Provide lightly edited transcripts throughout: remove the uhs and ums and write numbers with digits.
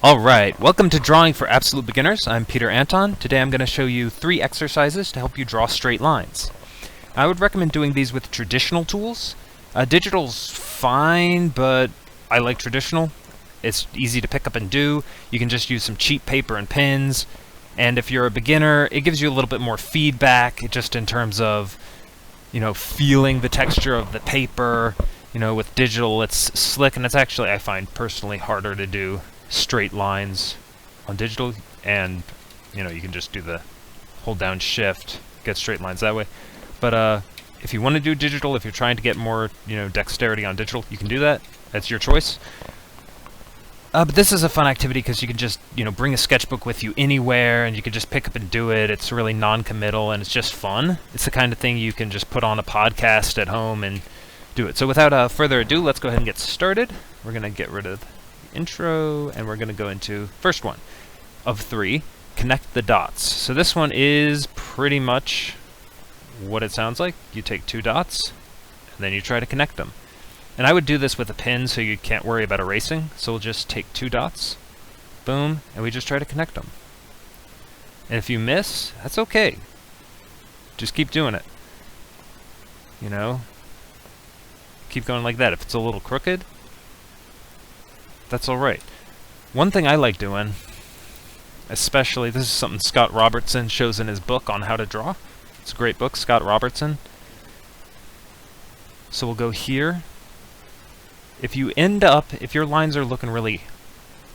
Alright, welcome to Drawing for Absolute Beginners. I'm Peter Anton. Today I'm going to show you 3 exercises to help you draw straight lines. I would recommend doing these with traditional tools. Digital's fine, but I like traditional. It's easy to pick up and do. You can just use some cheap paper and pens. And if you're a beginner, it gives you a little bit more feedback, just in terms of, feeling the texture of the paper. With digital, it's slick, and it's actually, I find, personally harder to do straight lines on digital, and you can just do the hold down shift, get straight lines that way. But if you want to do digital, if you're trying to get more dexterity on digital, you can do that. That's your choice. But this is a fun activity because you can just bring a sketchbook with you anywhere, and you can just pick up and do it. It's really non-committal, and it's just fun. It's the kind of thing you can just put on a podcast at home and do it. So without further ado, let's go ahead and get started. We're gonna get rid of intro, and we're going to go into first one of 3, connect the dots. So this one is pretty much what it sounds like. You take 2 dots and then you try to connect them. And I would do this with a pen so you can't worry about erasing. So we'll just take 2 dots, boom, and we just try to connect them. And if you miss, that's okay. Just keep doing it. Keep going like that. If it's a little crooked, that's alright. One thing I like doing, especially, this is something Scott Robertson shows in his book on how to draw. It's a great book, Scott Robertson. So we'll go here. If your lines are looking really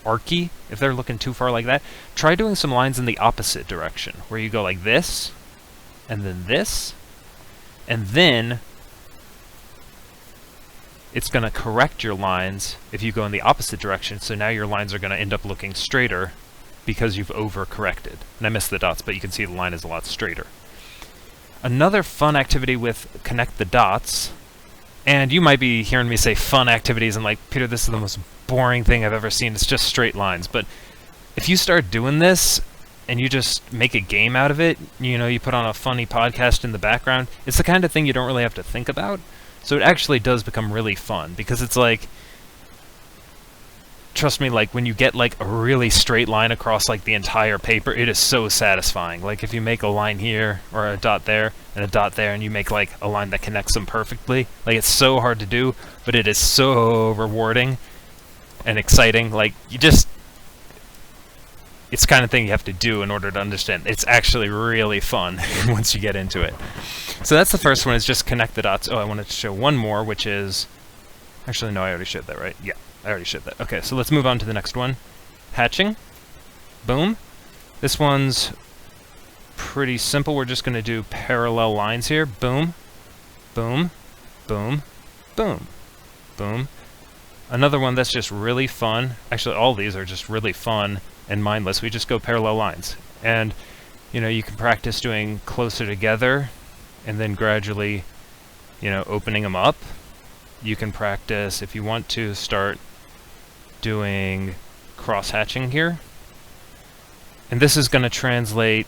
archy, if they're looking too far like that, try doing some lines in the opposite direction, where you go like this, and then it's going to correct your lines if you go in the opposite direction, so now your lines are going to end up looking straighter because you've overcorrected. And I missed the dots, but you can see the line is a lot straighter. Another fun activity with connect the dots, and you might be hearing me say fun activities and like, Peter, this is the most boring thing I've ever seen. It's just straight lines. But if you start doing this and you just make a game out of it, you put on a funny podcast in the background, it's the kind of thing you don't really have to think about. So it actually does become really fun, because it's like, trust me, like when you get like a really straight line across like the entire paper, it is so satisfying. Like if you make a line here, or a dot there, and a dot there, and you make like a line that connects them perfectly, like it's so hard to do, but it is so rewarding and exciting. Like it's the kind of thing you have to do in order to understand. It's actually really fun once you get into it. So that's the first one, is just connect the dots. Oh, I wanted to show one more, which is... Actually, no, I already showed that, right? Yeah, I already showed that. Okay, so let's move on to the next one. Hatching. Boom. This one's pretty simple. We're just going to do parallel lines here. Boom. Boom. Boom. Boom. Boom. Another one that's just really fun. Actually, all these are just really fun and mindless. We just go parallel lines. And, you can practice doing closer together, and then gradually, opening them up. You can practice, if you want to, start doing cross-hatching here. And this is going to translate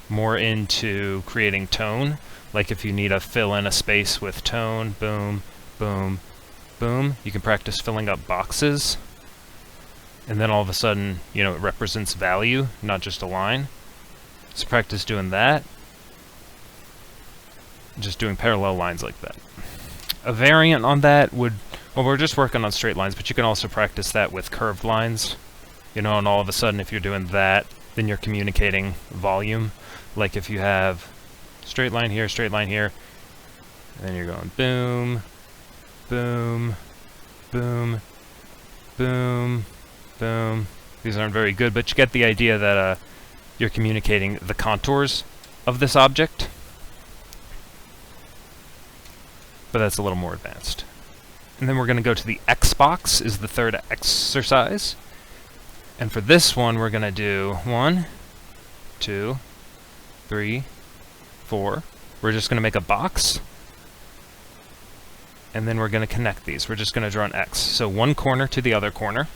more into creating tone. Like if you need to fill in a space with tone, boom, boom, boom. You can practice filling up boxes. And then all of a sudden, it represents value, not just a line. So practice doing that. Just doing parallel lines like that. A variant on that would, well, we're just working on straight lines, but you can also practice that with curved lines. And all of a sudden, if you're doing that, then you're communicating volume. Like if you have straight line here, and then you're going boom, boom, boom, boom, boom. These aren't very good, but you get the idea that you're communicating the contours of this object. But that's a little more advanced. And then we're going to go to the X box, is the third exercise. And for this one, we're going to do 1, 2, 3, 4. We're just going to make a box. And then we're going to connect these. We're just going to draw an X. So one corner to the other corner.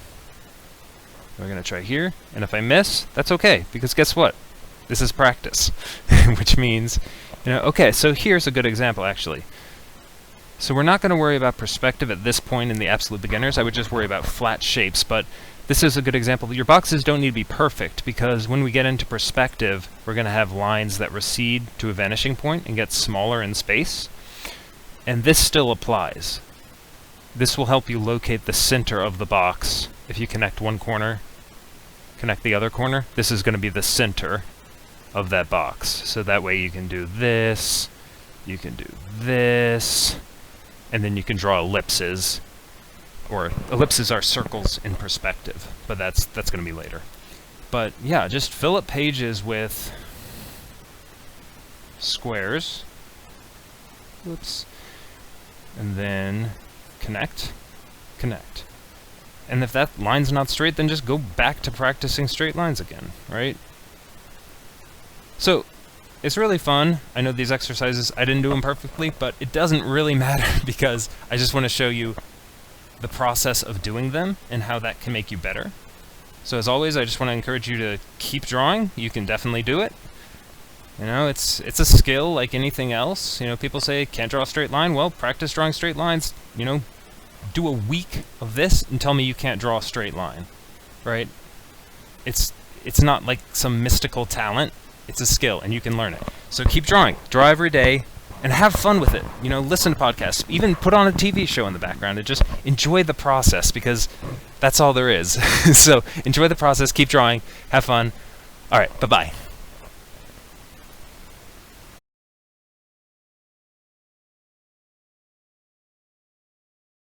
We're going to try here. And if I miss, that's okay, because guess what? This is practice. Which means, okay, so here's a good example, actually. So we're not going to worry about perspective at this point in the absolute beginners. I would just worry about flat shapes, but this is a good example. Your boxes don't need to be perfect, because when we get into perspective, we're going to have lines that recede to a vanishing point and get smaller in space. And this still applies. This will help you locate the center of the box. If you connect one corner, connect the other corner, this is going to be the center of that box. So that way you can do this, you can do this, and then you can draw ellipses. Or ellipses are circles in perspective, but that's going to be later. But yeah, just fill up pages with squares. Whoops. And then connect, connect. And if that line's not straight, then just go back to practicing straight lines again, right? So, it's really fun. I know these exercises, I didn't do them perfectly, but it doesn't really matter because I just want to show you the process of doing them and how that can make you better. So as always, I just want to encourage you to keep drawing. You can definitely do it. You know, it's a skill like anything else. You know, people say, can't draw a straight line. Well, practice drawing straight lines. You know, do a week of this and tell me you can't draw a straight line, right? It's not like some mystical talent. It's a skill, and you can learn it. So keep drawing. Draw every day, and have fun with it. You know, listen to podcasts. Even put on a TV show in the background, and just enjoy the process, because that's all there is. So enjoy the process. Keep drawing. Have fun. All right. Bye-bye.